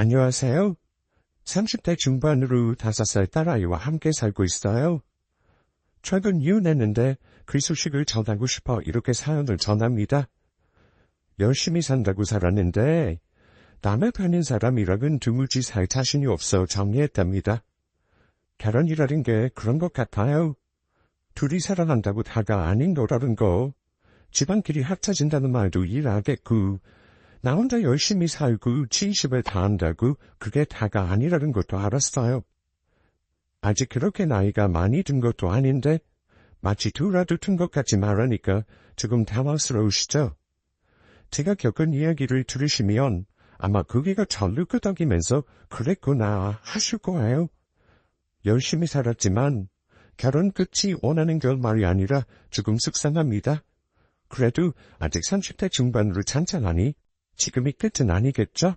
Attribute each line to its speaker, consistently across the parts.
Speaker 1: 안녕하세요. 30대 중반으로 5살 딸아이와 함께 살고 있어요. 최근 이혼했는데 그 소식을 전하고 싶어 이렇게 사연을 전합니다. 열심히 산다고 살았는데 남의 편인 사람이랑은 드물지 살 자신이 없어 정리했답니다. 결혼이라는 게 그런 것 같아요. 둘이 사랑한다고 다가 아닌 거라는 거. 집안끼리 합쳐진다는 말도 이해하겠고 나 혼자 열심히 살고 70을 다 한다고 그게 다가 아니라는 것도 알았어요. 아직 그렇게 나이가 많이 든 것도 아닌데 마치 두라도 튼 것 같이 말하니까 조금 당황스러우시죠? 제가 겪은 이야기를 들으시면 아마 그게가 절로 끄덕이면서 그랬구나 하실 거예요. 열심히 살았지만 결혼 끝이 원하는 결말이 아니라 조금 속상합니다. 그래도 아직 30대 중반으로 찬찬하니 지금이 끝은 아니겠죠?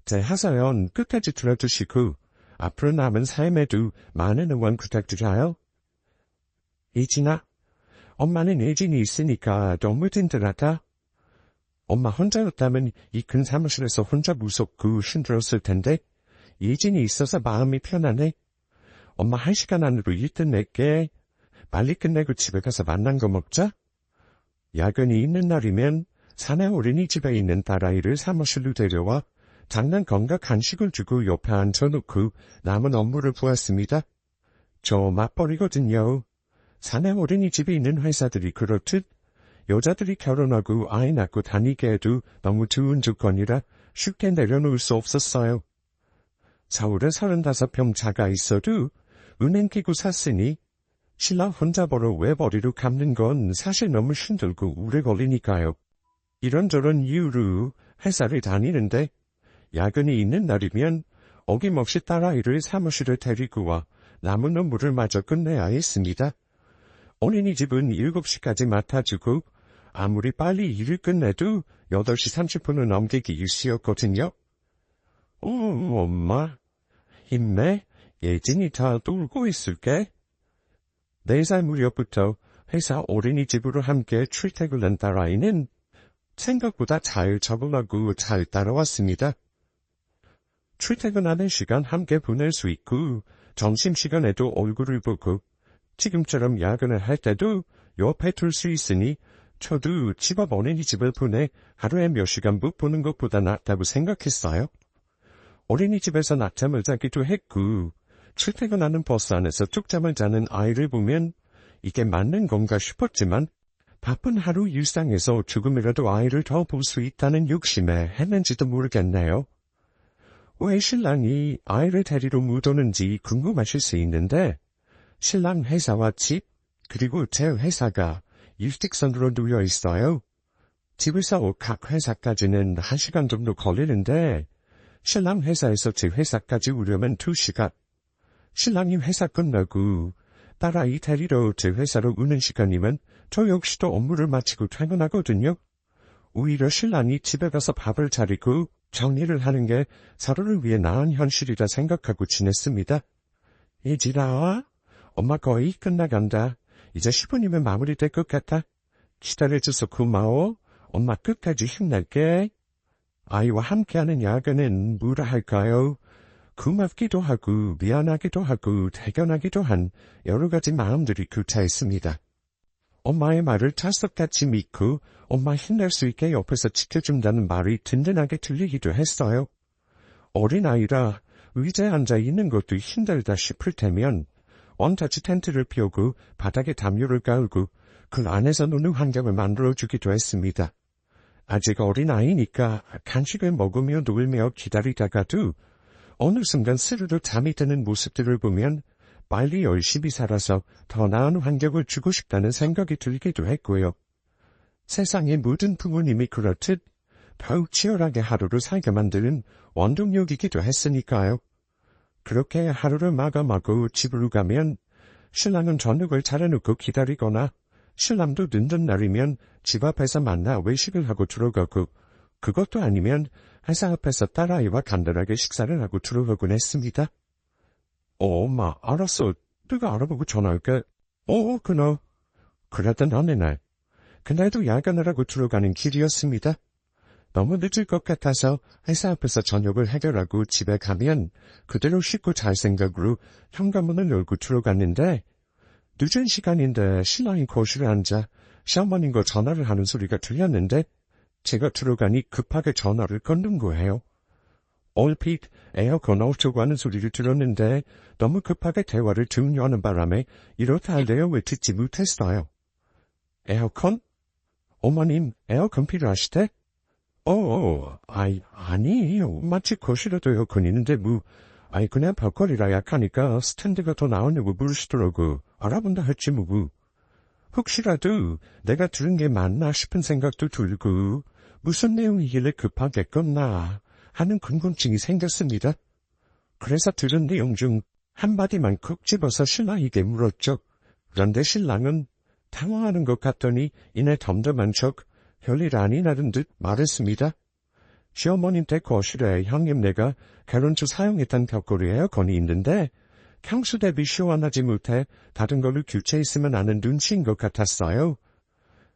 Speaker 1: 제 하사연 끝까지 들어주시고 앞으로 남은 삶에도 많은 응원 부탁드려요. 이진아, 엄마는 예진이 있으니까 너무 든든하다. 엄마 혼자였다면 이 큰 사무실에서 혼자 무섭고 힘들었을 텐데 예진이 있어서 마음이 편하네. 엄마 1시간 안으로 일 끝낼게. 빨리 끝내고 집에 가서 만난 거 먹자. 야근이 있는 날이면 사내 어린이집에 있는 딸아이를 사무실로 데려와 장난감과 간식을 주고 옆에 앉혀놓고 남은 업무를 보았습니다. 저 맞벌이거든요. 사내 어린이집에 있는 회사들이 그렇듯 여자들이 결혼하고 아이 낳고 다니게 해도 너무 좋은 조건이라 쉽게 내려놓을 수 없었어요. 서울에 35평 자가 있어도 은행 끼고 샀으니 신랑 혼자 벌어 외벌이로 갚는 건 사실 너무 힘들고 오래 걸리니까요. 이런저런 이유로 회사를 다니는데 야근이 있는 날이면 어김없이 딸아이를 사무실에 데리고 와 남은 업무를 마저 끝내야 했습니다. 어린이집은 7시까지 맡아주고 아무리 빨리 일을 끝내도 8시 30분은 넘기기 일쑤였거든요. 엄마, 힘내. 예진이 다 놀고 있을게. 4살 무렵부터 회사 어린이집으로 함께 출퇴근한 딸아이는 생각보다 잘 적응하고 잘 따라왔습니다. 출퇴근하는 시간 함께 보낼 수 있고 점심시간에도 얼굴을 보고 지금처럼 야근을 할 때도 옆에 둘 수 있으니 저도 집 앞 어린이집을 보내 하루에 몇 시간 못 보는 것보다 낫다고 생각했어요. 어린이집에서 낮잠을 자기도 했고 출퇴근하는 버스 안에서 툭잠을 자는 아이를 보면 이게 맞는 건가 싶었지만 바쁜 하루 일상에서 조금이라도 아이를 더 볼 수 있다는 욕심에 했는지도 모르겠네요. 왜 신랑이 아이를 데리러 못 오는지 궁금하실 수 있는데 신랑 회사와 집 그리고 제 회사가 일직선으로 놓여 있어요. 집에서 각 회사까지는 1시간 정도 걸리는데 신랑 회사에서 제 회사까지 오려면 2시간. 신랑이 회사 끝나고 딸아이 데리러 제 회사로 오는 시간이면 저 역시도 업무를 마치고 퇴근하거든요. 오히려 신랑이 집에 가서 밥을 차리고 정리를 하는 게 서로를 위해 나은 현실이라 생각하고 지냈습니다. 예진아, 엄마 거의 끝나간다. 이제 10분이면 마무리될 것 같아. 기다려줘서 고마워. 엄마 끝까지 힘낼게. 아이와 함께하는 야근은 뭐라 할까요? 고맙기도 하고 미안하기도 하고 대견하기도 한 여러 가지 마음들이 교차했습니다. 엄마의 말을 찰떡같이 믿고 엄마 힘낼 수 있게 옆에서 지켜준다는 말이 든든하게 들리기도 했어요. 어린아이라 의자에 앉아 있는 것도 힘들다 싶을 테면 원터치 텐트를 피우고 바닥에 담요를 깔고 그 안에서 노는 환경을 만들어주기도 했습니다. 아직 어린아이니까 간식을 먹으며 놀며 기다리다가도 어느 순간 스르르 잠이 드는 모습들을 보면 빨리 열심히 살아서 더 나은 환경을 주고 싶다는 생각이 들기도 했고요. 세상의 모든 부모님이 그렇듯 더욱 치열하게 하루를 살게 만드는 원동력이기도 했으니까요. 그렇게 하루를 마감하고 집으로 가면 신랑은 저녁을 차려놓고 기다리거나 신랑도 늦는 날이면 집 앞에서 만나 외식을 하고 들어가고 그것도 아니면 회사 앞에서 딸아이와 간단하게 식사를 하고 들어가곤 했습니다. 엄마, 알았어. 내가 알아보고 전화할게. 그너. 그랬던 어느 날, 그날도 야간을 하고 들어가는 길이었습니다. 너무 늦을 것 같아서 회사 앞에서 저녁을 해결하고 집에 가면 그대로 씻고 잘 생각으로 현관문을 열고 들어갔는데 늦은 시간인데 신랑이 거실에 앉아 시어머님과 전화를 하는 소리가 들렸는데 제가 들어가니 급하게 전화를 끊는 거예요. 얼핏 에어컨 어쩌고 하는 소리를 들었는데 너무 급하게 대화를 등려하는 바람에 이렇다 할래요 왜 듣지 못했어요. 에어컨? 어머님 에어컨 필요하시대? 아니에요. 마치 거실에도 에어컨 있는데 그냥 벽걸이라 약하니까 스탠드가 더 나오냐고 물으시더라고. 알아본다 했지 혹시라도 내가 들은 게 맞나 싶은 생각도 들고 무슨 내용이길래 급하게 끊나 하는 궁금증이 생겼습니다. 그래서 들은 내용 중 한마디만 콕 집어서 신랑에게 물었죠. 그런데 신랑은 당황하는 것 같더니 이내 덤덤한 척 별일 아니라는 듯 말했습니다. 시어머님 댁 거실에 형님네가 결혼 초 사용했던 벽걸이 에어컨이 있는데 평소 대비 시원하지 못해 다른 걸로 교체했으면 하는 눈치인 것 같았어요.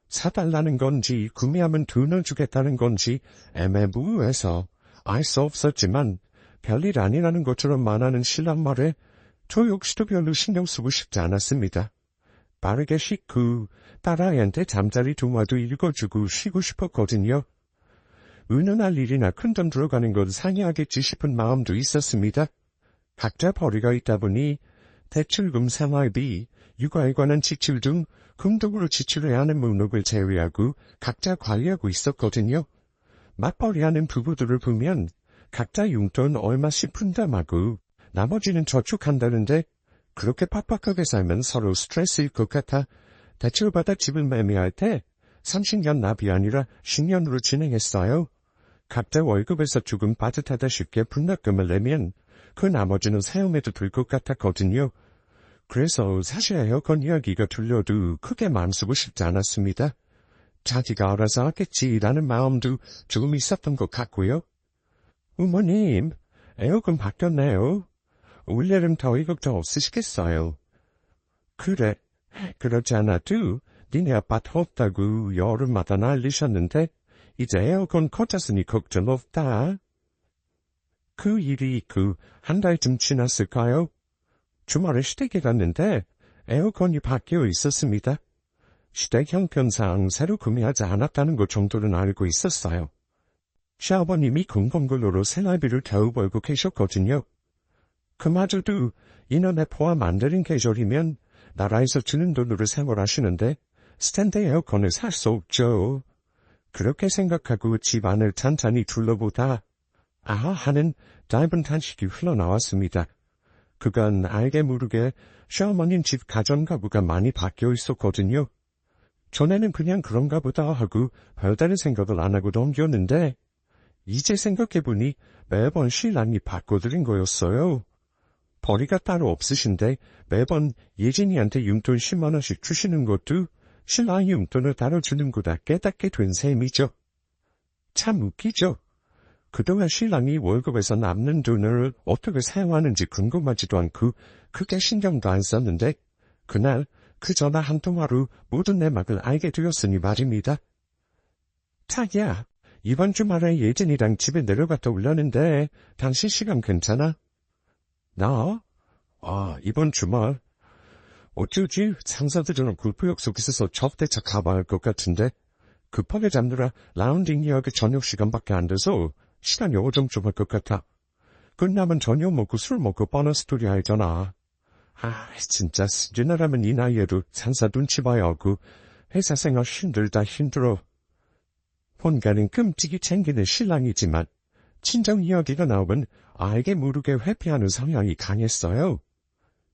Speaker 1: 사달라는 건지 구매하면 돈을 주겠다는 건지 애매모호해서 알 수 없었지만 별일 아니라는 것처럼 말하는 신랑 말에 저 역시도 별로 신경 쓰고 싶지 않았습니다. 빠르게 씻고 딸아이한테 잠자리 동화도 읽어주고 쉬고 싶었거든요. 은은할 일이나 큰돈 들어가는 건 상의하겠지 싶은 마음도 있었습니다. 각자 벌이가 있다 보니 대출금, 생활비, 육아에 관한 지출 등 금독으로 지출해야 하는 목록을 제외하고 각자 관리하고 있었거든요. 맞벌이하는 부부들을 보면 각자 용돈 얼마씩 분담하고 나머지는 저축한다는데 그렇게 팍팍하게 살면 서로 스트레스일 것 같아 대출받아 집을 매매할 때 30년 납이 아니라 10년으로 진행했어요. 각자 월급에서 조금 빠듯하다 쉽게 분담금을 내면 그 나머지는 사용해도 될 것 같았거든요. 그래서 사실 에어컨 이야기가 들려도 크게 마음 쓰고 싶지 않았습니다. 자기가 알아서 하겠지라는 마음도 조금 있었던 것 같고요. 어머님, 에어컨 바뀌었네요. 올여름 더위 걱정 없으시겠어요? 그래, 그렇지 않아도 니네 아빠 덥다고 여름마다 난리셨는데 이제 에어컨 꽂았으니 걱정 없다. 그 일이 한 달쯤 지났을까요? 주말에 시댁에 갔는데 에어컨이 바뀌어 있었습니다. 시댁 형편상 새로 구매하지 않았다는 것 정도는 알고 있었어요. 시아버님이 공공근로로 생활비를 겨우 벌고 계셨거든요. 그마저도 인원에 포함 안 되는 계절이면 나라에서 주는 돈으로 생활하시는데 스탠드 에어컨을 살 수 없죠. 그렇게 생각하고 집 안을 찬찬히 둘러보다 아하 하는 짧은 탄식이 흘러나왔습니다. 그간 알게 모르게 시어머님 집 가전가구가 많이 바뀌어 있었거든요. 전에는 그냥 그런가 보다 하고 별다른 생각을 안 하고 넘겼는데 이제 생각해보니 매번 신랑이 바꿔드린 거였어요. 벌이가 따로 없으신데 매번 예진이한테 용돈 10만 원씩 주시는 것도 신랑이 용돈을 따로 주는 거다 깨닫게 된 셈이죠. 참 웃기죠. 그동안 신랑이 월급에서 남는 돈을 어떻게 사용하는지 궁금하지도 않고 크게 신경도 안 썼는데 그날 그 전화 한 통화로 모든 내막을 알게 되었으니 말입니다. 자기야, 이번 주말에 예진이랑 집에 내려갔다 오려는데 당신 시간 괜찮아? 나? 이번 주말. 어쩌지 상사들이랑 골프 약속 있어서 접대차 가봐야 할 것 같은데 급하게 잡느라 라운딩 예약에 저녁 시간밖에 안 돼서 시간이 어정쩡할 것 같아. 끝나면 저녁 먹고 술 먹고 보너스 스토리 알잖아. 진짜 스즈나라면 이 나이에도 상사 눈치 봐야 하고 회사 생활 힘들어. 본가는 끔찍이 챙기는 신랑이지만 친정 이야기가 나오면 알게 모르게 회피하는 성향이 강했어요.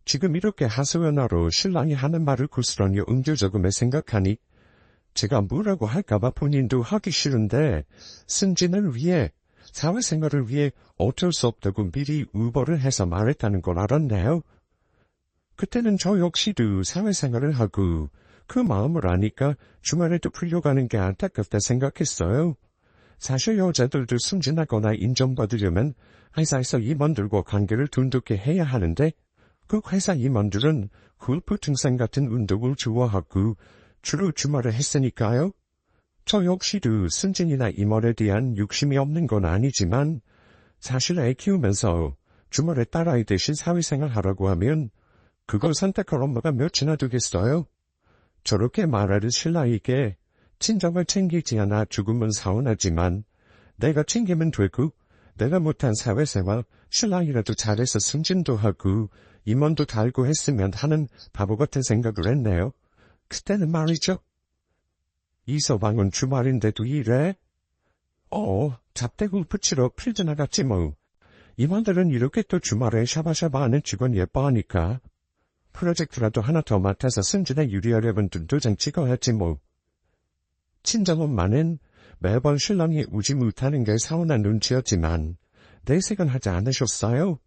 Speaker 1: 지금 이렇게 하소연하러 신랑이 하는 말을 고스란히 응겨적음에 생각하니 제가 뭐라고 할까봐 본인도 하기 싫은데 승진을 위해 사회생활을 위해 어쩔 수 없다고 미리 우버를 해서 말했다는 걸 알았네요. 그때는 저 역시도 사회생활을 하고 그 마음을 아니까 주말에도 풀려가는 게 안타깝다 생각했어요. 사실 여자들도 승진하거나 인정받으려면 회사에서 임원들과 관계를 돈독히 해야 하는데 그 회사 임원들은 골프 등산 같은 운동을 좋아하고 주로 주말에 했으니까요. 저 역시도 승진이나 임원에 대한 욕심이 없는 건 아니지만 사실 애 키우면서 주말에 딸아이 대신 사회생활 하라고 하면 그걸 선택할 엄마가 몇이나 되겠어요? 저렇게 말하는 신랑에게 친정을 챙기지 않아 죽으면 서운하지만 내가 챙기면 되고 내가 못한 사회생활 신랑이라도 잘해서 승진도 하고 임원도 달고 했으면 하는 바보 같은 생각을 했네요. 그때는 말이죠. 이서방은 주말인데도 일해? 잡대굴 붙이러 필드 나갔지 뭐. 임원들은 이렇게 또 주말에 샤바샤바 하는 직원 예뻐하니까 프로젝트라도 하나 더 맡아서 승진에 유리하려면 도장 찍어야지 뭐. 친정엄마는 매번 신랑이 우지 못하는 게 서운한 눈치였지만 내색은 하지 않으셨어요.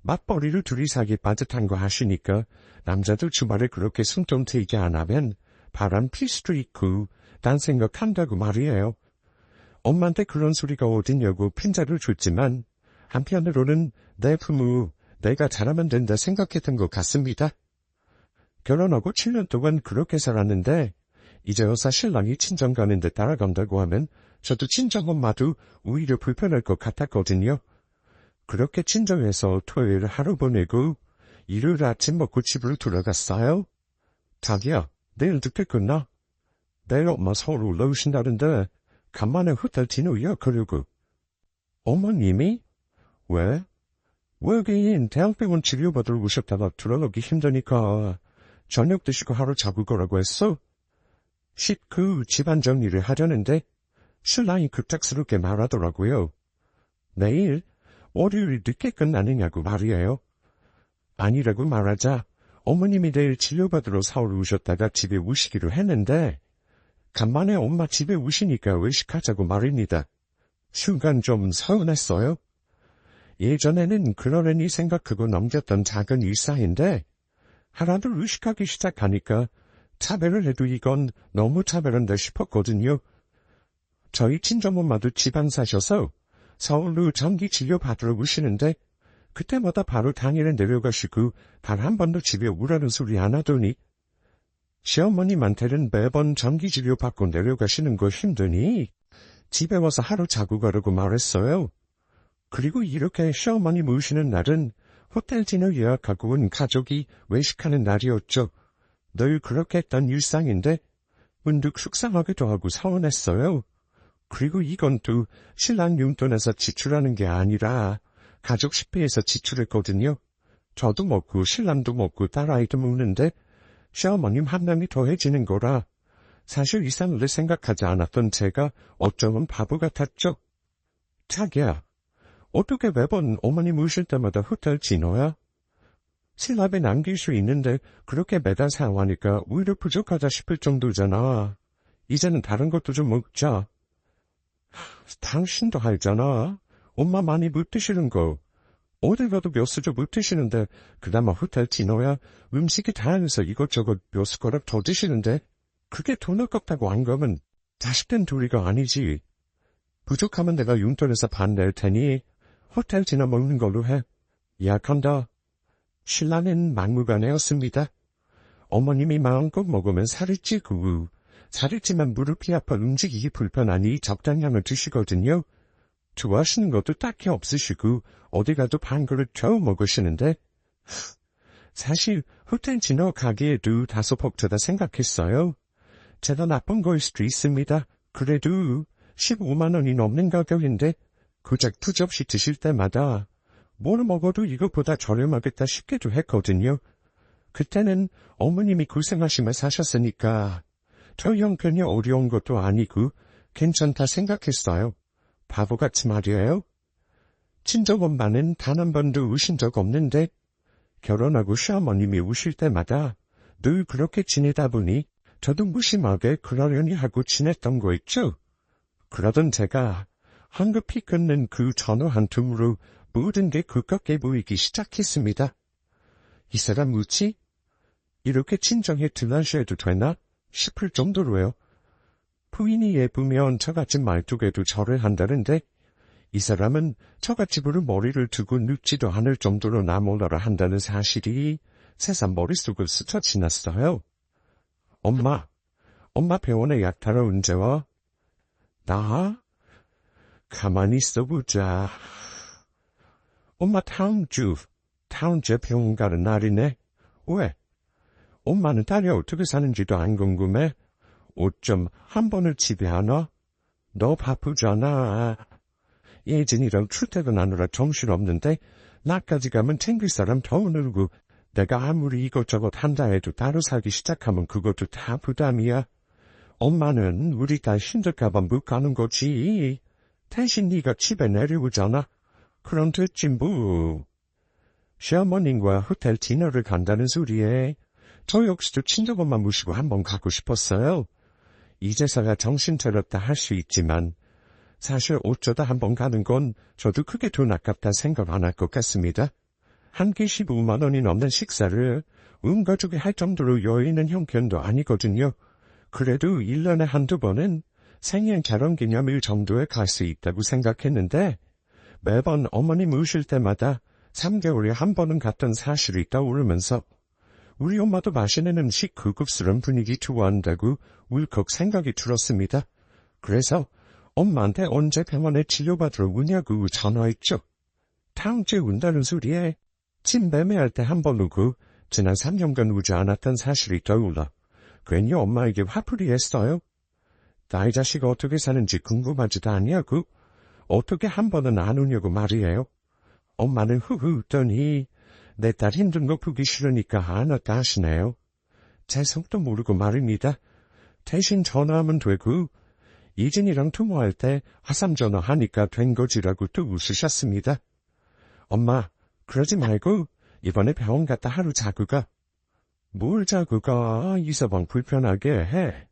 Speaker 1: 맞벌이를 둘이 사기 빠듯한 거 하시니까 남자도 주말에 그렇게 숨 좀 트이게 안 하면 바람 필 수도 있고 딴 생각한다고 말이에요. 엄마한테 그런 소리가 어딨냐고 핀자를 줬지만 한편으로는 내 부모 내가 잘하면 된다 생각했던 것 같습니다. 결혼하고 7년 동안 그렇게 살았는데 이제 어서 신랑이 친정 가는데 따라간다고 하면 저도 친정엄마도 오히려 불편할 것 같았거든요. 그렇게 친정에서 토요일 하루 보내고 일요일 아침 먹고 집으로 돌아갔어요. 자기야, 내일 늦게 끝나? 내일 엄마 서울 올라오신다는데 간만에 호텔 디너 예약하려고. 어머님이? 왜? 외계인 대학병원 치료받으러 오셨다가 들어가기 힘드니까 저녁 드시고 하루 자고 거라고 했어? 식후 집안 정리를 하려는데 신랑이 급작스럽게 말하더라고요. 내일 월요일 늦게 끝나느냐고 말이에요. 아니라고 말하자 어머님이 내일 치료받으러 서울 오셨다가 집에 오시기로 했는데 간만에 엄마 집에 오시니까 외식하자고 말입니다. 순간 좀 서운했어요. 예전에는 그러려니 생각하고 넘겼던 작은 일상인데 하나둘 의식하기 시작하니까 차별을 해도 이건 너무 차별한다 싶었거든요. 저희 친정엄마도 지방 사셔서 서울로 정기 치료 받으러 오시는데 그때마다 바로 당일에 내려가시고 단 한 번도 집에 오라는 소리 안 하더니 시어머님한테는 매번 정기 치료 받고 내려가시는 거 힘드니 집에 와서 하루 자고 가라고 말했어요. 그리고 이렇게 시어머님 오시는 날은 호텔 디너 예약하고 온 가족이 외식하는 날이었죠. 늘 그렇게 했던 일상인데 문득 속상하기도 하고 서운했어요. 그리고 이건 또 신랑 용돈에서 지출하는 게 아니라 가족 식비에서 지출했거든요. 저도 먹고 신랑도 먹고 딸아이도 먹는데 시어머님 한 명이 더해지는 거라 사실 이상을 생각하지 않았던 제가 어쩌면 바보 같았죠. 자기야, 어떻게 매번 어머님 오실 때마다 호텔 디너야? 신랑에 남길 수 있는데 그렇게 매달 사와니까 오히려 부족하다 싶을 정도잖아. 이제는 다른 것도 좀 먹자. 당신도 알잖아. 엄마 많이 못 드시는 거. 어딜 가도 몇 수저 못 드시는데 그나마 호텔 디너야 음식이 다양해서 이것저것 몇 숟가락 더 드시는데 그게 돈 아깝다고 안 가면 자식된 도리가 아니지. 부족하면 내가 용돈에서 반 낼 테니 호텔 디너 먹는 걸로 해. 예약한다. 신랑은 막무가내였습니다. 어머님이 마음껏 먹으면 살이 찌고 살이 찌면 무릎이 아파 움직이기 불편하니 적당량을 드시거든요. 좋아하시는 것도 딱히 없으시고 어디 가도 반 그릇 겨우 먹으시는데 사실 호텔 디너 가게에도 다소 벅차다 생각했어요. 제가 나쁜 거일 수도 있습니다. 그래도 15만 원이 넘는 가격인데 고작 두 접시 드실 때마다 뭘 먹어도 이것보다 저렴하겠다 싶기도 했거든요. 그때는 어머님이 고생하시며 사셨으니까 저 형편이 어려운 것도 아니고 괜찮다 생각했어요. 바보같이 말이에요. 친정엄마는 단 한 번도 오신 적 없는데 결혼하고 시어머님이 오실 때마다 늘 그렇게 지내다 보니 저도 무심하게 그러려니 하고 지냈던 거 있죠. 그러던 제가 황급히 끊는 그 전화 한 통으로 모든 게 굳건게 보이기 시작했습니다. 이 사람 뭐지? 이렇게 친정에 들라셔도 되나? 싶을 정도로요. 부인이 예쁘면 저같이 말뚝에도 절을 한다는데 이 사람은 처갓집으로 머리를 두고 눕지도 않을 정도로 나 몰라라 한다는 사실이 새삼 머릿속을 스쳐 지났어요. 엄마 병원에 약 타러 언제 와? 나? 가만히 있어보자. 엄마 다음 주 병원 가는 날이네. 왜? 엄마는 딸이 어떻게 사는지도 안 궁금해? 어쩜 한 번을 집에 안 와? 너 바쁘잖아. 예진이랑 출퇴근하느라 정신없는데 나까지 가면 챙길 사람 더 늘고 내가 아무리 이것저것 한다 해도 따로 살기 시작하면 그것도 다 부담이야. 엄마는 우리 딸 힘들까봐 못 가는 거지. 대신 네가 집에 내려오잖아. 그럼 됐지 뭐. 시어머님과 호텔 디너를 간다는 소리에 저 역시도 친정엄마 모시고 한번 가고 싶었어요. 이제서야 정신 차렸다 할 수 있지만 사실 어쩌다 한번 가는 건 저도 크게 돈 아깝다 생각 안 할 것 같습니다. 한 끼 15만 원이 넘는 식사를 온 가족이 할 정도로 여유 있는 형편도 아니거든요. 그래도 1년에 한두 번은 생일 결혼기념일 정도에 갈 수 있다고 생각했는데 매번 어머니 모실 때마다 3개월에 한 번은 갔던 사실이 떠오르면서 우리 엄마도 맛있는 음식 고급스러운 분위기 좋아한다고 울컥 생각이 들었습니다. 그래서 엄마한테 언제 병원에 치료받으러 오냐고 전화했죠. 다음 주에 온다는 소리에 침 매매할 때 한 번 오고 지난 3년간 오지 않았던 사실이 떠올라 괜히 엄마에게 화풀이 했어요. 나이 자식 어떻게 사는지 궁금하지도 않냐고 어떻게 한 번은 안 오냐고 말이에요. 엄마는 후후 웃더니 내 딸 힘든 거 보기 싫으니까 안 왔다 하시네요. 제 속도 모르고 말입니다. 대신 전화하면 되고 이진이랑 통화할 때 화상 전화하니까 된 거지라고 또 웃으셨습니다. 엄마, 그러지 말고 이번에 병원 갔다 하루 자고 가. 뭘 자고 가? 이서방 불편하게 해.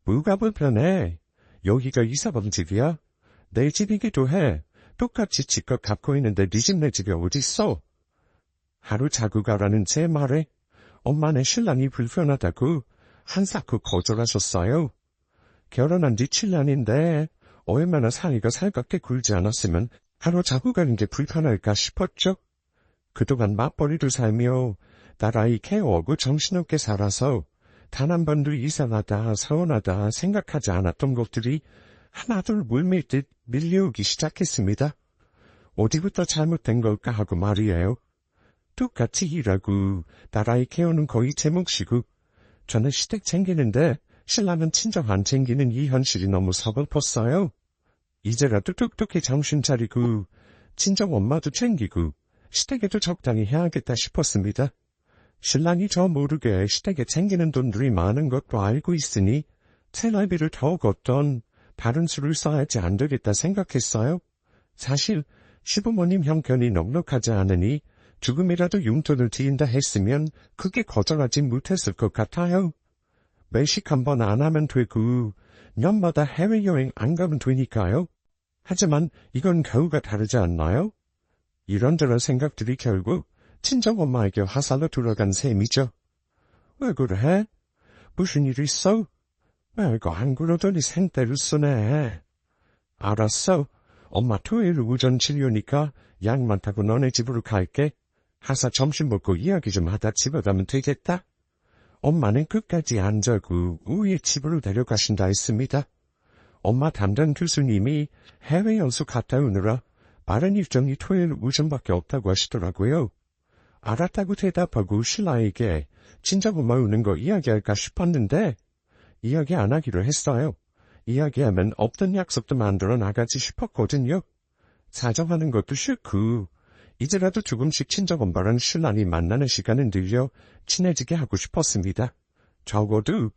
Speaker 1: 뭐가 불편해? 여기가 이서방 집이야? 내 집이기도 해. 똑같이 집값 갚고 있는데 네 집 내 집이 어딨어? 하루 자고 가라는 제 말에 엄마네 신랑이 불편하다고 한사코 거절하셨어요. 결혼한 지 7년인데 얼마나 사이가 살갑게 굴지 않았으면 하루 자고 가는 게 불편할까 싶었죠. 그동안 맞벌이로 살며 딸아이 케어하고 정신없게 살아서 단 한 번도 이상하다, 서운하다 생각하지 않았던 것들이 하나둘 물밀듯 밀려오기 시작했습니다. 어디부터 잘못된 걸까 하고 말이에요. 똑같이 일하고 딸아이 케어는 거의 제 몫이고 저는 시댁 챙기는데 신랑은 친정 안 챙기는 이 현실이 너무 서글펐어요. 이제라도 똑똑히 정신 차리고 친정 엄마도 챙기고 시댁에도 적당히 해야겠다 싶었습니다. 신랑이 저 모르게 시댁에 챙기는 돈들이 많은 것도 알고 있으니 생활비를 더 걷던 다른 수를 써야지 안 되겠다 생각했어요. 사실 시부모님 형편이 넉넉하지 않으니 조금이라도 용돈을 드린다 했으면 그게 거절하지 못했을 것 같아요. 매식 한번 안 하면 되고 년마다 해외여행 안 가면 되니까요. 하지만 이건 겨우가 다르지 않나요? 이런저런 생각들이 결국 친정엄마에게 화살로 돌아간 셈이죠. 왜 그래? 무슨 일 있어? 이거 안 그러더니 생떼를 쓰네. 알았어. 엄마 토요일 오전 진료니까 약 많다고 너네 집으로 갈게. 하사 점심 먹고 이야기 좀 하다 집에 가면 되겠다. 엄마는 끝까지 안 자고 우리 집으로 데려가신다 했습니다. 엄마 담당 교수님이 해외 연수 갔다 오느라 빠른 일정이 토요일 오전밖에 없다고 하시더라고요. 알았다고 대답하고 신랑에게 친정엄마 오는 거 이야기할까 싶었는데 이야기 안 하기로 했어요. 이야기하면 없던 약속도 만들어 나가지 싶었거든요. 사정하는 것도 싫고 이제라도 조금씩 친정엄마랑 신랑이 만나는 시간을 늘려 친해지게 하고 싶었습니다. 적어도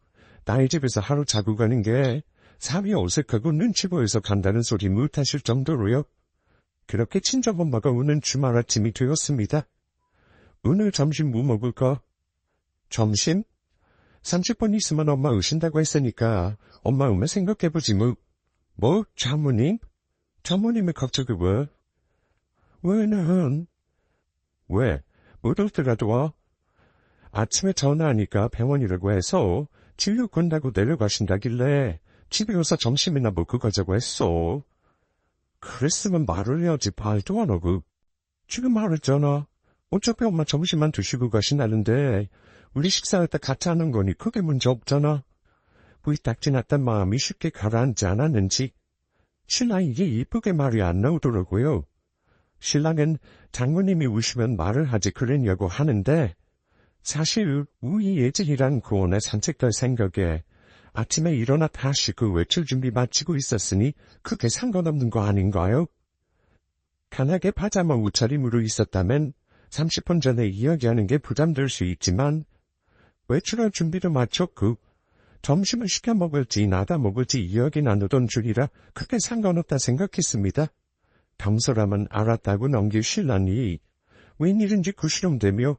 Speaker 1: 나의 집에서 하루 자고 가는 게 사위 어색하고 눈치 보여서 간다는 소리 못하실 정도로요. 그렇게 친정엄마가 오는 주말 아침이 되었습니다. 오늘 점심 뭐 먹을까? 점심? 30분 있으면 엄마 오신다고 했으니까 엄마 오면 생각해보지 뭐. 뭐? 장모님? 장모님이 갑자기 왜? 왜 난? 왜? 못 오더라도 와? 아침에 전화하니까 병원이라고 해서 진료 끝나고 내려가신다길래 집에 와서 점심이나 먹고 가자고 했어. 그랬으면 말을 해야지 말도 안 하고. 지금 말했잖아. 어차피 엄마 점심만 드시고 가신다는데 우리 식사할 때 같이 하는 거니 크게 문제 없잖아. 부탁 지났던 마음이 쉽게 가라앉지 않았는지 신랑이 이쁘게 말이 안 나오더라고요. 신랑은 장모님이 우시면 말을 하지 그랬냐고 하는데 사실 우리 예진이랑 고원에 산책 갈 생각에 아침에 일어나 다시 그 외출 준비 마치고 있었으니 크게 상관없는 거 아닌가요? 간하게 파자마 옷차림으로 있었다면 30분 전에 이야기하는 게 부담될 수 있지만 외출할 준비를 마쳤고 점심을 시켜 먹을지 나다 먹을지 이야기 나누던 줄이라 크게 상관없다 생각했습니다. 평소라면 알았다고 넘길 신랑이 웬일인지 구시름대며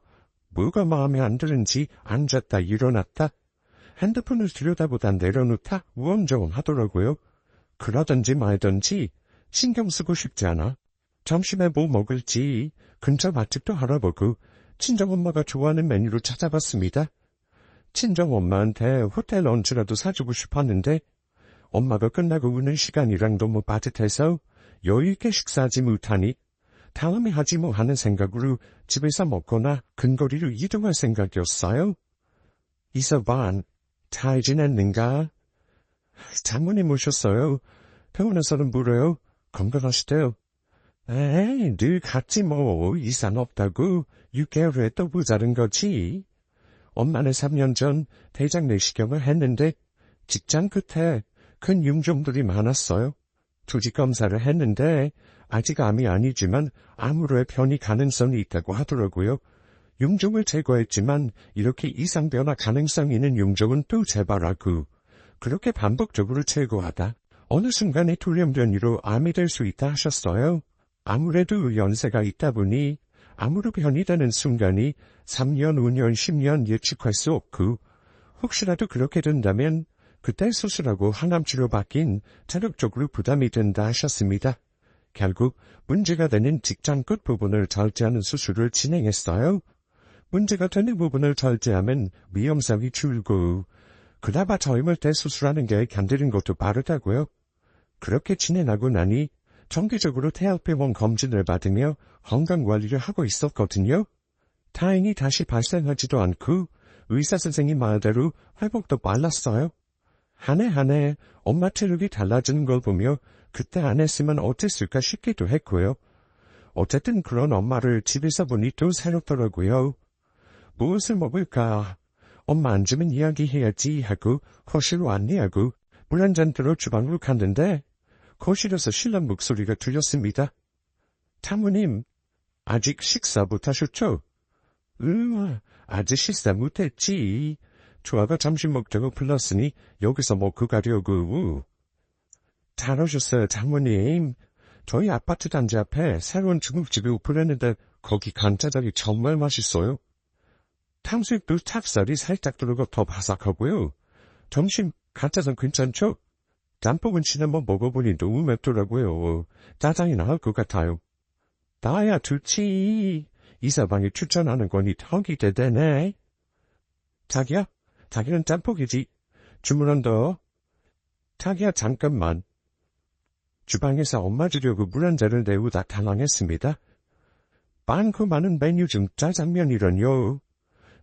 Speaker 1: 뭐가 마음에 안 드는지 앉았다 일어났다 핸드폰을 들여다보다 내려놓다 우엉저엉 하더라고요. 그러든지 말든지 신경 쓰고 싶지 않아. 점심에 뭐 먹을지 근처 맛집도 알아보고 친정엄마가 좋아하는 메뉴로 찾아봤습니다. 친정엄마한테 호텔 런치라도 사주고 싶었는데 엄마가 끝나고 오는 시간이랑 너무 빠듯해서 여유있게 식사하지 못하니 다음에 하지 뭐 하는 생각으로 집에서 먹거나 근거리로 이동할 생각이었어요. 이서방, 잘 지냈는가? 장모님 오셨어요. 병원에서는 물어요. 건강하시대요. 에이, 늘 같이 뭐 이상 없다고 6개월에 또 모자른 거지. 엄마는 3년 전 대장 내시경을 했는데 직장 끝에 큰 융종들이 많았어요. 조직 검사를 했는데 아직 암이 아니지만 암으로의 변이 가능성이 있다고 하더라고요. 융종을 제거했지만 이렇게 이상 변화 가능성 있는 융종은 또 재발하고 그렇게 반복적으로 제거하다 어느 순간에 돌연변이로 암이 될 수 있다 하셨어요. 아무래도 연세가 있다 보니 암으로 변이 되는 순간이 3년, 5년, 10년 예측할 수 없고 혹시라도 그렇게 된다면 그때 수술하고 항암치료 받긴 체력적으로 부담이 된다 하셨습니다. 결국 문제가 되는 직장 끝 부분을 절제하는 수술을 진행했어요. 문제가 되는 부분을 절제하면 위험성이 줄고 그나마 젊을 때 수술하는 게 견디는 것도 빠르다고요. 그렇게 진행하고 나니 정기적으로 태아병원 검진을 받으며 건강관리를 하고 있었거든요. 다행히 다시 발생하지도 않고 의사 선생님 말대로 회복도 빨랐어요. 한 해 한 해 엄마 체력이 달라지는 걸 보며 그때 안 했으면 어땠을까 싶기도 했고요. 어쨌든 그런 엄마를 집에서 보니 또 새롭더라고요. 무엇을 먹을까? 엄마 앉으면 이야기해야지 하고 거실로 안내하고 물 한 잔 들어 주방으로 갔는데 거실에서 신랑 목소리가 들렸습니다. 장모님, 아직 식사 못하셨죠? 아직 식사 못했지. 조아가 점심 먹자고 불렀으니 여기서 먹고 가려고. 잘 오셨어요, 장모님. 저희 아파트 단지 앞에 새로운 중국집이 오픈했는데 거기 간짜장이 정말 맛있어요. 탕수육도 찹쌀이 살짝 들어가 더 바삭하고요. 점심 간짜장 괜찮죠? 짬뽕은 지난번 먹어보니 너무 맵더라고요. 짜장이 나을 것 같아요. 나야 좋지. 이서방이 추천하는 거니 더 기대되네. 자기야, 자기는 짬뽕이지. 주문한다. 자기야, 잠깐만. 주방에서 엄마 주려고 물 한 잔을 내우다 당황했습니다. 많고 많은 메뉴 중 짜장면이란요.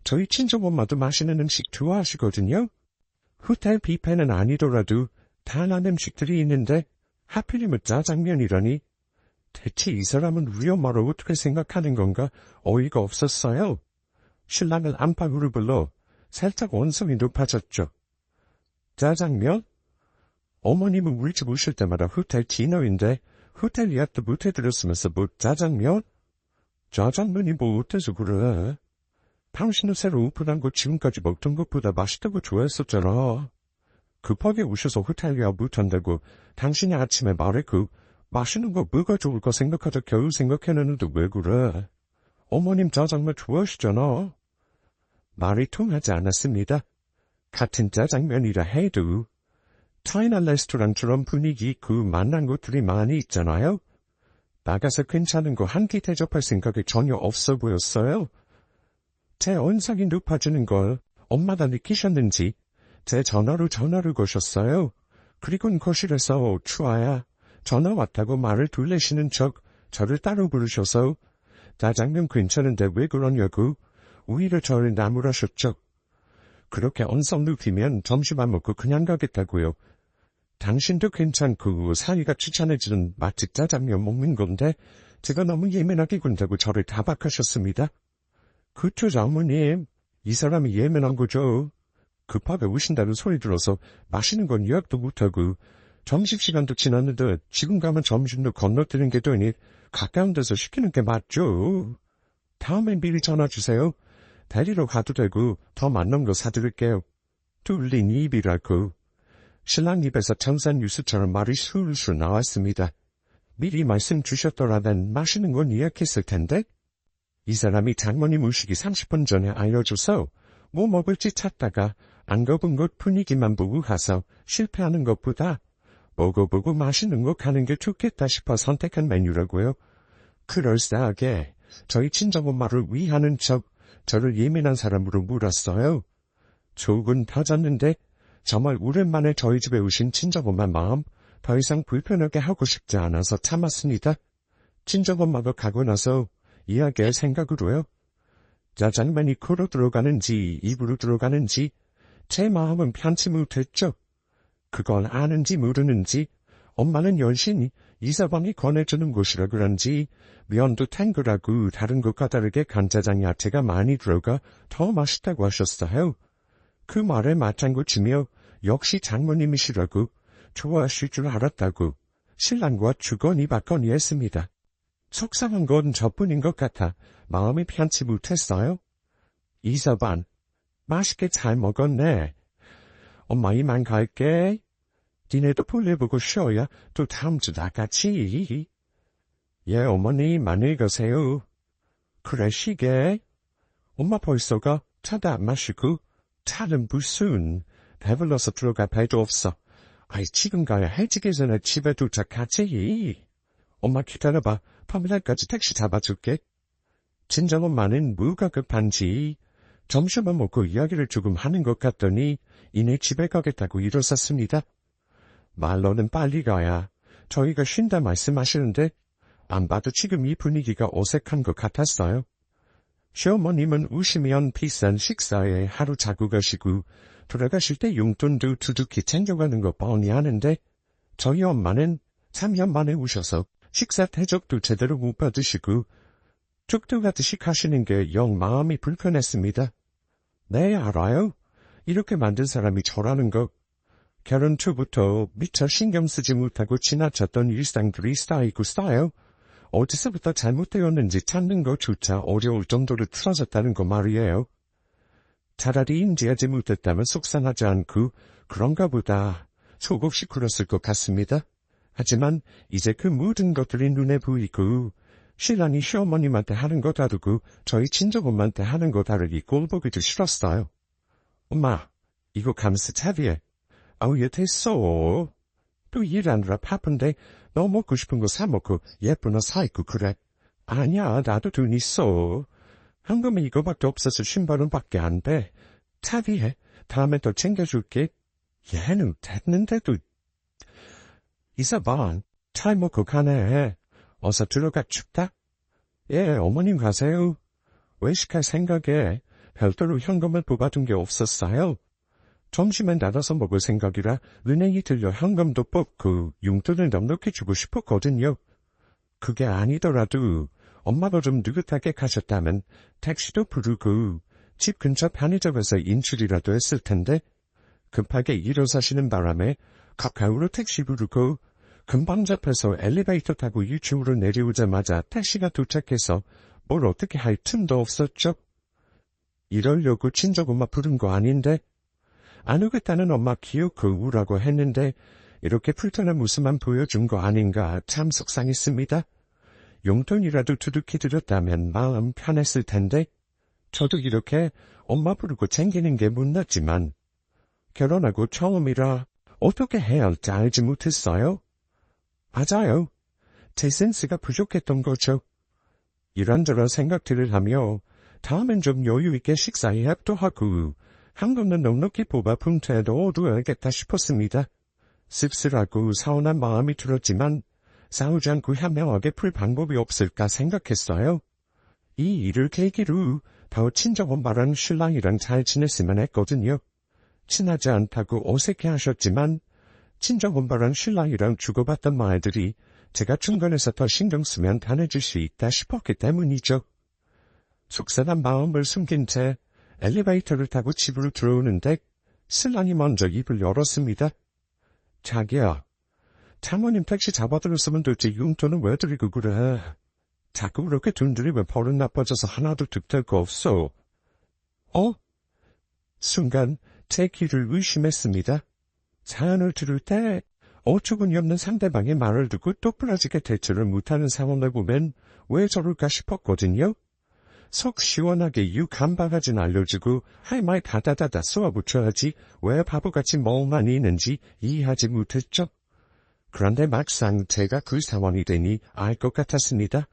Speaker 1: 저희 친정엄마도 맛있는 음식 좋아하시거든요. 호텔 뷔페는 아니더라도 다양한 음식들이 있는데 하필이면 짜장면이라니. 대체 이 사람은 우리 엄마를 어떻게 생각하는 건가 어이가 없었어요. 신랑을 안방으로 불러 살짝 원성이 높아졌죠. 짜장면? 어머님은 우리 집 오실 때마다 호텔 디너인데 호텔 예약도 못 해드렸으면서 뭐 짜장면? 짜장면이 뭐 어때서 그래? 당신은 새로 오픈한 거 지금까지 먹던 것보다 맛있다고 좋아했었잖아. 급하게 오셔서 호텔 예약 못한다고 당신이 아침에 말했고 맛있는 거 뭐가 좋을까 생각하다 겨우 생각해내는데 왜 그래? 어머님 짜장면 좋아하시잖아. 말이 통하지 않았습니다. 같은 짜장면이라 해도 차이나 레스토랑처럼 분위기 있고 만난 곳들이 많이 있잖아요. 나가서 괜찮은 거 한 끼 대접할 생각이 전혀 없어 보였어요. 제 언성이 높아지는 걸 엄마가 느끼셨는지 제 전화로 전화를 거셨어요. 그리고는 거실에서 추아야 전화 왔다고 말을 돌리시는 척 저를 따로 부르셔서 짜장면 괜찮은데 왜 그러냐고 오히려 저를 나무라셨죠. 그렇게 언성 눕히면 점심 안 먹고 그냥 가겠다고요. 당신도 괜찮고 사위가 추천해주는 맛집 짜장면 먹는 건데 제가 너무 예민하게 군다고 저를 타박하셨습니다. 그쵸 장모님, 이 사람이 예민한 거죠. 급하게 우신다는 소리 들어서 마시는 건 예약도 못하고 점심시간도 지났는데 지금 가면 점심도 건너뛰는 게 되니 가까운 데서 시키는 게 맞죠. 다음엔 미리 전화 주세요. 데리러 가도 되고 더 맛난 거 사드릴게요. 뚫린 입이라고. 신랑 입에서 청산 뉴스처럼 말이 술술 나왔습니다. 미리 말씀 주셨더라면 마시는 건 예약했을 텐데? 이 사람이 장모님 오시기 30분 전에 알려줘서 뭐 먹을지 찾다가 안 가본 곳 분위기만 보고 가서 실패하는 것보다 보고 맛있는 거 가는 게 좋겠다 싶어 선택한 메뉴라고요. 그럴싸하게 저희 친정엄마를 위하는 척 저를 예민한 사람으로 물었어요. 속은 터졌는데 정말 오랜만에 저희 집에 오신 친정엄마 마음 더 이상 불편하게 하고 싶지 않아서 참았습니다. 친정엄마가 가고 나서 이야기할 생각으로요. 짜장면이 코로 들어가는지 입으로 들어가는지 제 마음은 편치 못했죠. 그걸 아는지 모르는지 엄마는 열심히 이서방이 권해주는 곳이라 그런지 면도 탱글하고 다른 곳과 다르게 간짜장 야채가 많이 들어가 더 맛있다고 하셨어요. 그 말에 맞장구 치며 역시 장모님이시라고 좋아하실 줄 알았다고 신랑과 주거니 받거니 했습니다. 속상한 건 저뿐인 것 같아 마음이 편치 못했어요. 이서방, 맛있게 잘 먹었네. 엄마 이만 갈게. 니네도 볼일 보고 쉬어야 또 다음 주 나같이. 예, 어머니 많이 가세요. 그래, 쉬게. 엄마 벌써 가? 차도 안 마시고. 차는 무슨. 배불러서 들어갈 배도 없어. 아이, 지금 가야 해지기 전에 집에 도착하지. 엄마 기다려봐. 터미널까지 택시 잡아줄게. 친정엄마는 뭐가 급한지 점심을 먹고 이야기를 조금 하는 것 같더니 이내 집에 가겠다고 일어섰습니다. 말로는 빨리 가야 저희가 쉰다 말씀하시는데 안 봐도 지금 이 분위기가 어색한 것 같았어요. 시어머님은 우시면 비싼 식사에 하루 자고 가시고 돌아가실 때 용돈도 두둑히 챙겨가는 거 뻔히 아는데 저희 엄마는 3년 만에 오셔서 식사 대접도 제대로 못 받으시고 죽도 가듯이 가시는 게 영 마음이 불편했습니다. 네, 알아요. 이렇게 만든 사람이 저라는 거. 결혼 초부터 미처 신경 쓰지 못하고 지나쳤던 일상들이 쌓여요. 어디서부터 잘못되었는지 찾는 것조차 어려울 정도로 틀어졌다는 거 말이에요. 차라리 인지하지 못했다면 속상하지 않고 그런가 보다 속 없이 굴었을 것 같습니다. 하지만 이제 그 모든 것들이 눈에 보이고 신랑이 시어머님한테 하는 거 다르고 저희 친정엄마한테 하는 거 다르기 꼴보기도 싫었어요. 엄마, 이거 감스차비에. 아우, 얘 됐어. 또 일하느라 바쁜데 너 먹고 싶은 거 사 먹고 예쁜 옷 사 입고 그래. 아니야, 나도 돈 있어. 현금이 이거밖에 없어서 신발은 밖에 안 돼. 차비에. 다음에 더 챙겨줄게. 얘는 됐는데도. 이서방, 잘 먹고 가네. 어서 들어가 춥다. 예, 어머님 가세요. 외식할 생각에 별도로 현금을 뽑아둔 게 없었어요. 점심엔 나눠서 먹을 생각이라 은행이 들려 현금도 뽑고 용돈을 넉넉히 주고 싶었거든요. 그게 아니더라도 엄마가 좀 느긋하게 가셨다면 택시도 부르고 집 근처 편의점에서 인출이라도 했을 텐데 급하게 일어서시는 바람에 가까우로 택시 부르고 금방 잡혀서 엘리베이터 타고 1층으로 내려오자마자 택시가 도착해서 뭘 어떻게 할 틈도 없었죠. 이러려고 친정엄마 부른 거 아닌데 안 오겠다는 엄마 기어코 우라고 했는데 이렇게 불편한 모습만 보여준 거 아닌가 참 속상했습니다. 용돈이라도 두둑히 드렸다면 마음 편했을 텐데 저도 이렇게 엄마 부르고 챙기는 게 못났지만 결혼하고 처음이라 어떻게 해야 할지 알지 못했어요. 맞아요. 제 센스가 부족했던 거죠. 이런저런 생각들을 하며 다음엔 좀 여유있게 식사 예약도 하고 현금은 넉넉히 뽑아 봉투에 넣어둬야겠다 싶었습니다. 씁쓸하고 서운한 마음이 들었지만 싸우지 않고 현명하게 풀 방법이 없을까 생각했어요. 이 일을 계기로 더 친정 엄마랑 신랑이랑 잘 지냈으면 했거든요. 친하지 않다고 어색해하셨지만 친정 엄마랑 신랑이랑 주고받던 말들이 제가 중간에서 더 신경 쓰면 편해질 수 있다 싶었기 때문이죠. 속상한 마음을 숨긴 채 엘리베이터를 타고 집으로 들어오는데 신랑이 먼저 입을 열었습니다. 자기야, 장모님 택시 잡아들었으면 도대체 용돈은 왜 드리고 그래? 자꾸 그렇게 둔들이면 버릇 나빠져서 하나도 득될 거 없어. 순간 제 귀를 의심했습니다. 사연을 들을 때 어처구니 없는 상대방의 말을 듣고 똑부러지게 대처를 못하는 상황을 보면 왜 저럴까 싶었거든요. 속 시원하게 유감바가진 알려주고 할 말 다다다다 쏘아붙여야지 왜 바보같이 멍하니 있는지 이해하지 못했죠. 그런데 막상 제가 그 상황이 되니 알 것 같았습니다.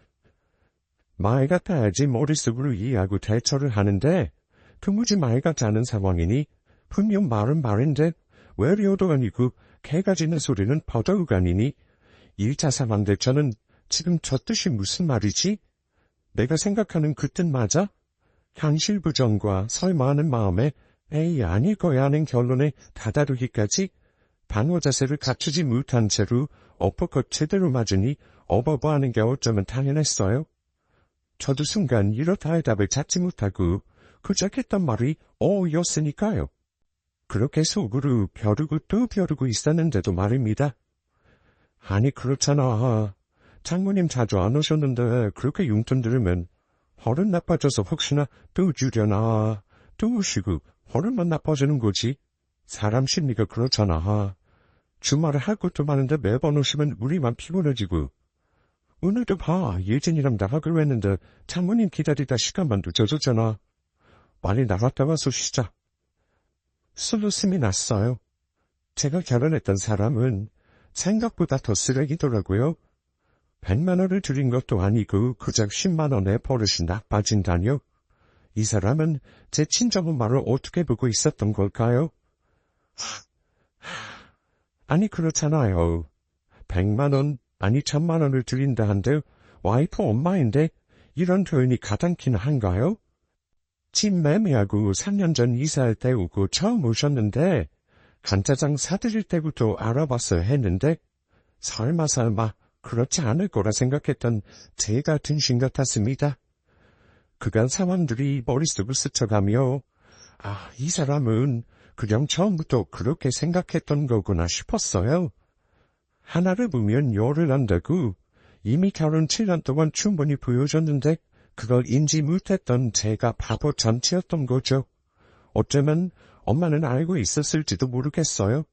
Speaker 1: 말 같아야지 머릿속으로 이해하고 대처를 하는데 도무지 말 같지 않은 상황이니 분명 말은 말인데 외려도 아니고 개가 짖는 소리는 더더욱 아니니 1차 상황 대처는 지금 저 뜻이 무슨 말이지? 내가 생각하는 그 뜻 맞아? 현실부정과 설마하는 마음에 에이 아닐 거야 하는 결론에 다다르기까지 방어 자세를 갖추지 못한 채로 어퍼컷 제대로 맞으니 어버버하는 게 어쩌면 당연했어요. 저도 순간 이렇다의 답을 찾지 못하고 그저 했던 말이 였으니까요. 그렇게 속으로 벼르고 또 벼르고 있었는데도 말입니다. 아니 그렇잖아. 장모님 자주 안 오셨는데 그렇게 용돈 들으면 버릇 나빠져서 혹시나 또 주려나. 또 오시고 버릇만 나빠지는 거지. 사람 심리가 그렇잖아. 주말에 할 것도 많은데 매번 오시면 우리만 피곤해지고. 오늘도 봐. 예진이랑 나가기로 했는데 장모님 기다리다 시간만 늦어졌잖아. 빨리 나갔다 와서 쉬자. 술로 숨이 났어요. 제가 결혼했던 사람은 생각보다 더 쓰레기더라고요. 100만 원을 들인 것도 아니고 고작 10만 원에 버릇이 나빠진다뇨. 이 사람은 제 친정엄마를 어떻게 보고 있었던 걸까요? 아니 그렇잖아요. 100만 원, 아니 1000만 원을 드린다 한들 와이프 엄마인데 이런 표현이 가당키는 한가요? 집 매매하고 3년 전 이사할 때 오고 처음 오셨는데 간짜장 사드릴 때부터 알아봤어야 했는데 설마 그렇지 않을 거라 생각했던 제가 등신 같았습니다. 그간 상황들이 머릿속을 스쳐가며 이 사람은 그냥 처음부터 그렇게 생각했던 거구나 싶었어요. 하나를 보면 열을 안다고 이미 결혼 7년 동안 충분히 보여줬는데 그걸 인지 못했던 제가 바보 전체였던 거죠. 어쩌면 엄마는 알고 있었을지도 모르겠어요.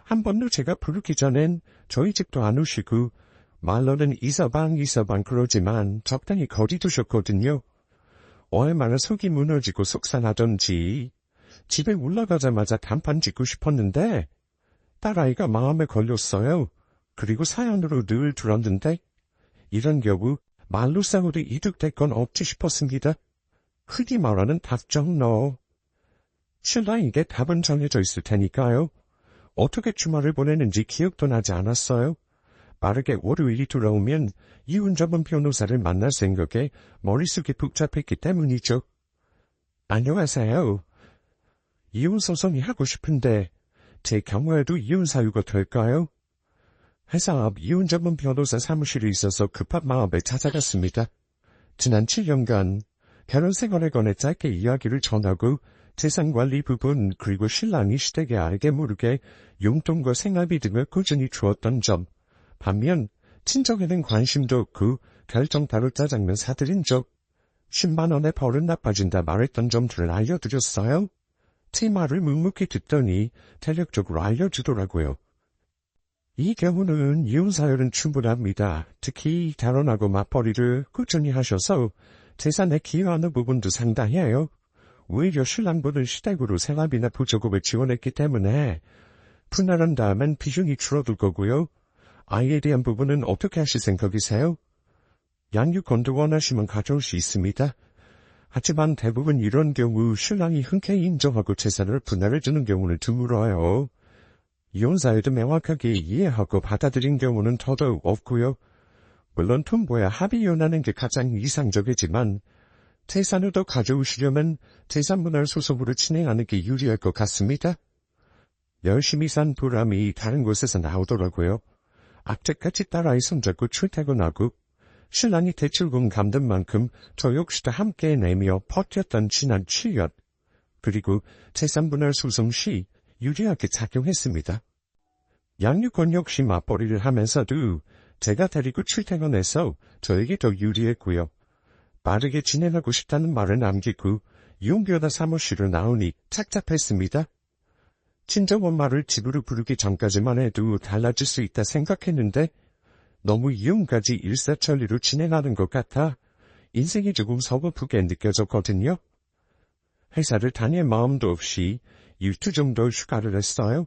Speaker 1: 한 번도 제가 부르기 전엔 저희 집도 안 오시고 말로는 이서방 그러지만 적당히 거리 두셨거든요. 얼마나 속이 무너지고 속상하던지 집에 올라가자마자 간판 짓고 싶었는데 딸아이가 마음에 걸렸어요. 그리고 사연으로 늘 들었는데 이런 경우 말로 싸우도 이득될 건 없지 싶었습니다. 흔히 말하는 답정너. 신랑에게 답은 정해져 있을 테니까요. 어떻게 주말을 보내는지 기억도 나지 않았어요. 빠르게 월요일이 돌아오면 이혼 전문 변호사를 만날 생각에 머릿속이 복잡했기 때문이죠. 안녕하세요. 이혼 소송이 하고 싶은데 제 경우에도 이혼 사유가 될까요? 회사 앞 이혼 전문 변호사 사무실에 있어서 급한 마음에 찾아갔습니다. 지난 7년간 결혼 생활에 관해 짧게 이야기를 전하고 재산관리 부분 그리고 신랑이 시댁에 알게 모르게 용돈과 생활비 등을 꾸준히 주었던 점, 반면 친정에는 관심도 없고 결정 따로 짜장면 사드린 적, 10만 원에 버릇 나빠진다 말했던 점들을 알려드렸어요. 제 말을 묵묵히 듣더니 대략적으로 알려주더라고요. 이 경우는 이혼 사유는 충분합니다. 특히 결혼하고 맞벌이를 꾸준히 하셔서 재산에 기여하는 부분도 상당해요. 오히려 신랑분은 시댁으로 생활비나 보조금을 지원했기 때문에 분할한 다음엔 비중이 줄어들 거고요. 아이에 대한 부분은 어떻게 하실 생각이세요? 양육권도 원하시면 가져올 수 있습니다. 하지만 대부분 이런 경우 신랑이 흔쾌히 인정하고 재산을 분할해주는 경우는 드물어요. 이혼 사유도 명확하게 이해하고 받아들인 경우는 더더욱 없고요. 물론 통보야 합의 이혼하는 게 가장 이상적이지만 태산을 더 가져오시려면 태산문화를 소속으로 진행하는 게 유리할 것 같습니다. 열심히 산 보람이 다른 곳에서 나오더라고요. 악택같이 딸아이 손잡고 출퇴근하고 신랑이 대출금 갚는 만큼 저 역시도 함께 내며 버텼던 지난 7년. 그리고 태산분할 소송 시 유리하게 작용했습니다. 양육권 역시 맞벌이를 하면서도 제가 데리고 출퇴근해서 저에게 더 유리했고요. 빠르게 진행하고 싶다는 말을 남기고 용교다 사무실을 나오니 착잡했습니다. 친정 엄마를 집으로 부르기 전까지만 해도 달라질 수 있다 생각했는데 너무 이혼까지 일사천리로 진행하는 것 같아 인생이 조금 서글프게 느껴졌거든요. 회사를 다닐 마음도 없이 일주 정도 휴가를 했어요.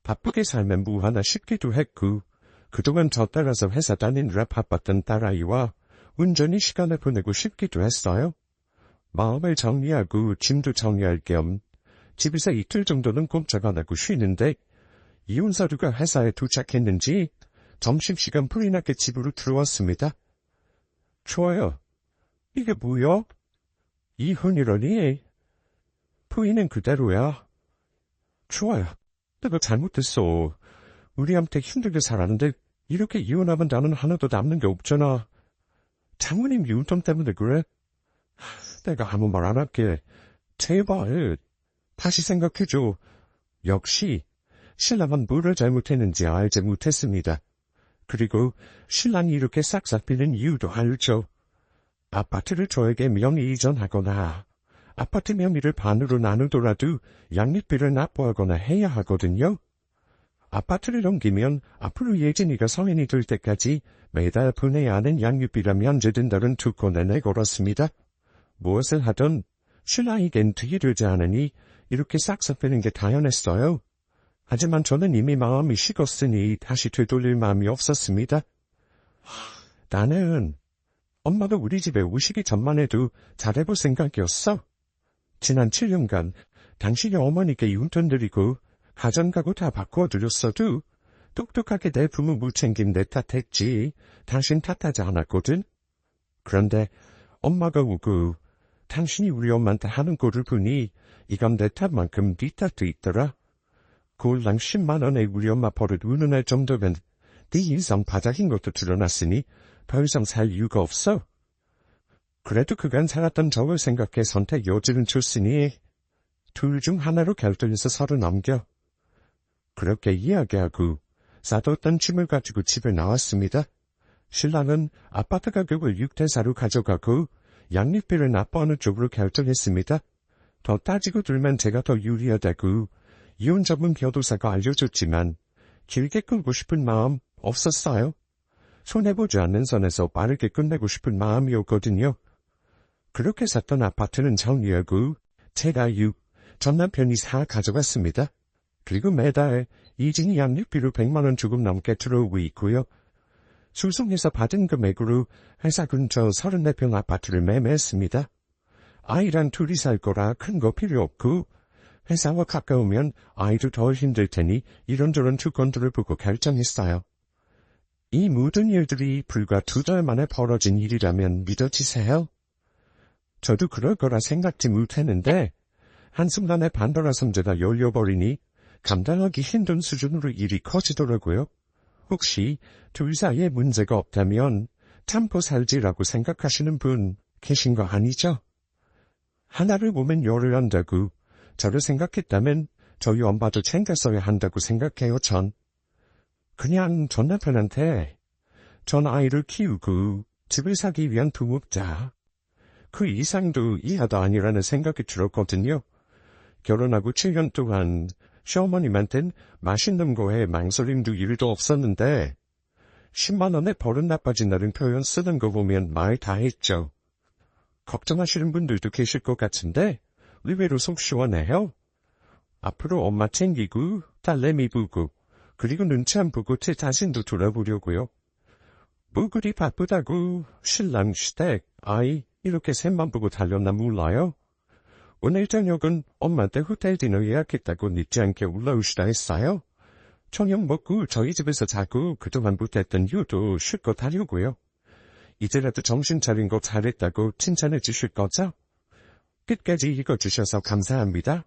Speaker 1: 바쁘게 살면 뭐 하나 싶기도 했고 그동안 저 따라서 회사 다니느라 바빴던 딸아이와 온전히 시간을 보내고 싶기도 했어요. 마음을 정리하고 짐도 정리할 겸 집에서 이틀 정도는 꼼짝 안 하고 쉬는데 이혼 서류가 회사에 도착했는지 점심시간 불이 나게 집으로 들어왔습니다. 좋아요. 이게 뭐야? 이혼이라니? 부인은 그대로야. 좋아요. 내가 잘못했어. 우리한테 힘들게 살았는데 이렇게 이혼하면 나는 하나도 남는 게 없잖아. 장모님 유언돈 때문에 그래? 내가 아무 말 안 할게. 제발 다시 생각해줘. 역시 신랑은 뭐를 잘못했는지 알지 못했습니다. 그리고 신랑이 이렇게 싹싹 비는 이유도 알죠. 아파트를 저에게 명의 이전하거나 아파트 명의를 반으로 나누더라도 양육비를 납부하거나 해야 하거든요. 아파트를 넘기면 앞으로 예진이가 성인이 될 때까지 매달 보내야 하는 양육비가 면제된다는 특권을 내걸었습니다. 무엇을 하든 신랑에겐 득이 되지 않으니 이렇게 싹싹 빼는 게 당연했어요. 하지만 저는 이미 마음이 식었으니 다시 되돌릴 마음이 없었습니다. 나는 엄마가 우리 집에 오시기 전만 해도 잘해볼 생각이었어. 지난 7년간 당신이 어머니께 용돈 드리고 가전가구 다 바꿔드렸어도 똑똑하게 내 부모 무챙김 내 탓했지 당신 탓하지 않았거든. 그런데 엄마가 오고 당신이 우리 엄마한테 하는 꼴을 보니 이건 내 탓만큼 네 탓도 있더라. 골당 10만 원에 우리 엄마 버릇 운운할 정도면 네 인성 바닥인 것도 드러났으니 더 이상 살 이유가 없어. 그래도 그간 살았던 저를 생각해 선택 여지는 줬으니 둘 중 하나로 결정해서 서로 넘겨. 그렇게 이야기하고 싸뒀던 짐을 가지고 집에 나왔습니다. 신랑은 아파트 가격을 6대4로 가져가고 양육비를 납부하는 쪽으로 결정했습니다. 더 따지고 들면 제가 더 유리하다고 이혼 전문 변호사가 알려줬지만 길게 끌고 싶은 마음 없었어요. 손해보지 않는 선에서 빠르게 끝내고 싶은 마음이었거든요. 그렇게 샀던 아파트는 정리하고 제가 전 남편이 사 가져갔습니다. 그리고 매달 이진이 양육비로 100만 원 조금 넘게 들어오고 있고요. 소송에서 받은 금액으로 회사 근처 34평 아파트를 매매했습니다. 아이랑 둘이 살 거라 큰 거 필요 없고 회사와 가까우면 아이도 덜 힘들 테니 이런저런 조건들을 보고 결정했어요. 이 모든 일들이 불과 2달 만에 벌어진 일이라면 믿어지세요? 저도 그럴 거라 생각지 못했는데 한순간에 판도라 선재가 열려버리니 감당하기 힘든 수준으로 일이 커지더라고요. 혹시 둘 사이에 문제가 없다면 참고 살지라고 생각하시는 분 계신 거 아니죠? 하나를 보면 열을 한다고 저를 생각했다면 저희 엄마도 챙겼어야 한다고 생각해요, 전. 그냥 전 남편한테 전 아이를 키우고 집을 사기 위한 부모자. 그 이상도 이하도 아니라는 생각이 들었거든요. 결혼하고 7년 동안 시어머님한텐 맛있는 거에 망설임도 일도 없었는데 10만 원에 버릇 나빠진다는 표현 쓰는 거 보면 말 다 했죠. 걱정하시는 분들도 계실 것 같은데 의외로 속 시원해요. 앞으로 엄마 챙기고 딸내미 보고 그리고 눈치 안 보고 제 자신도 돌아보려고요. 뭐 그리 바쁘다고 신랑 시댁 아이 이렇게 셋만 보고 달렸나 몰라요. 오늘 저녁은 엄마한테 호텔 디너 예약했다고 늦지 않게 올라오시라 했어요. 저녁 먹고 저희 집에서 자고 그동안 못했던 휴도 실컷 하려고요. 이제라도 정신 차린 거 잘했다고 칭찬해 주실 거죠? 끝까지 읽어주셔서 감사합니다.